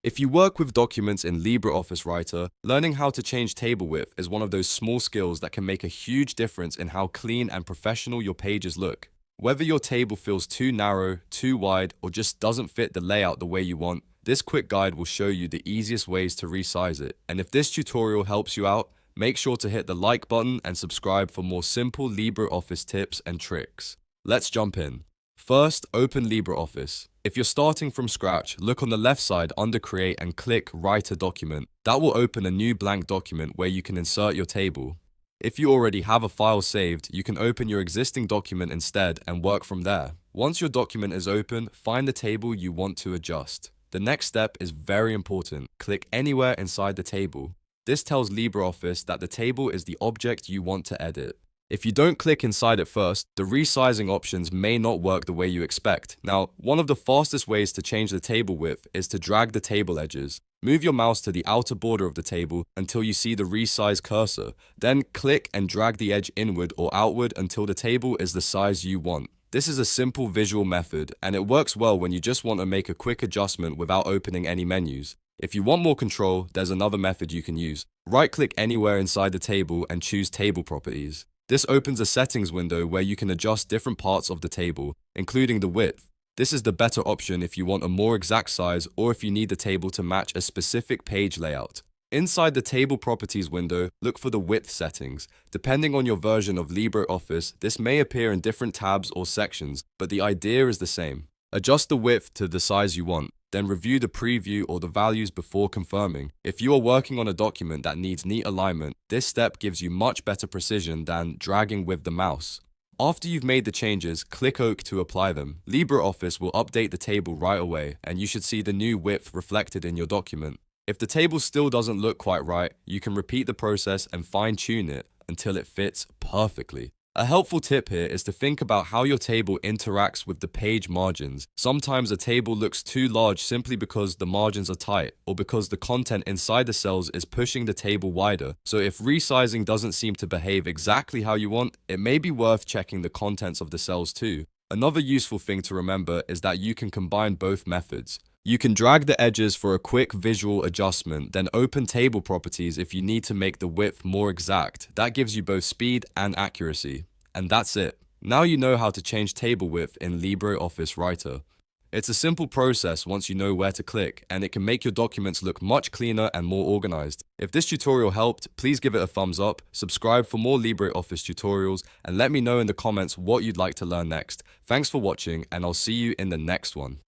If you work with documents in LibreOffice Writer, learning how to change table width is one of those small skills that can make a huge difference in how clean and professional your pages look. Whether your table feels too narrow, too wide, or just doesn't fit the layout the way you want, this quick guide will show you the easiest ways to resize it. And if this tutorial helps you out, make sure to hit the like button and subscribe for more simple LibreOffice tips and tricks. Let's jump in. First, open LibreOffice. If you're starting from scratch, look on the left side under Create and click Write a Document. That will open a new blank document where you can insert your table. If you already have a file saved, you can open your existing document instead and work from there. Once your document is open, find the table you want to adjust. The next step is very important. Click anywhere inside the table. This tells LibreOffice that the table is the object you want to edit. If you don't click inside it first, the resizing options may not work the way you expect. Now, one of the fastest ways to change the table width is to drag the table edges. Move your mouse to the outer border of the table until you see the resize cursor. Then click and drag the edge inward or outward until the table is the size you want. This is a simple visual method, and it works well when you just want to make a quick adjustment without opening any menus. If you want more control, there's another method you can use. Right-click anywhere inside the table and choose Table Properties. This opens a settings window where you can adjust different parts of the table, including the width. This is the better option if you want a more exact size or if you need the table to match a specific page layout. Inside the Table Properties window, look for the width settings. Depending on your version of LibreOffice, this may appear in different tabs or sections, but the idea is the same. Adjust the width to the size you want. Then review the preview or the values before confirming. If you are working on a document that needs neat alignment, this step gives you much better precision than dragging with the mouse. After you've made the changes, click OK to apply them. LibreOffice will update the table right away, and you should see the new width reflected in your document. If the table still doesn't look quite right, you can repeat the process and fine-tune it until it fits perfectly. A helpful tip here is to think about how your table interacts with the page margins. Sometimes a table looks too large simply because the margins are tight or because the content inside the cells is pushing the table wider. So if resizing doesn't seem to behave exactly how you want, it may be worth checking the contents of the cells too. Another useful thing to remember is that you can combine both methods. You can drag the edges for a quick visual adjustment, then open Table Properties if you need to make the width more exact. That gives you both speed and accuracy. And that's it. Now you know how to change table width in LibreOffice Writer. It's a simple process once you know where to click, and it can make your documents look much cleaner and more organized. If this tutorial helped, please give it a thumbs up, subscribe for more LibreOffice tutorials, and let me know in the comments what you'd like to learn next. Thanks for watching, and I'll see you in the next one.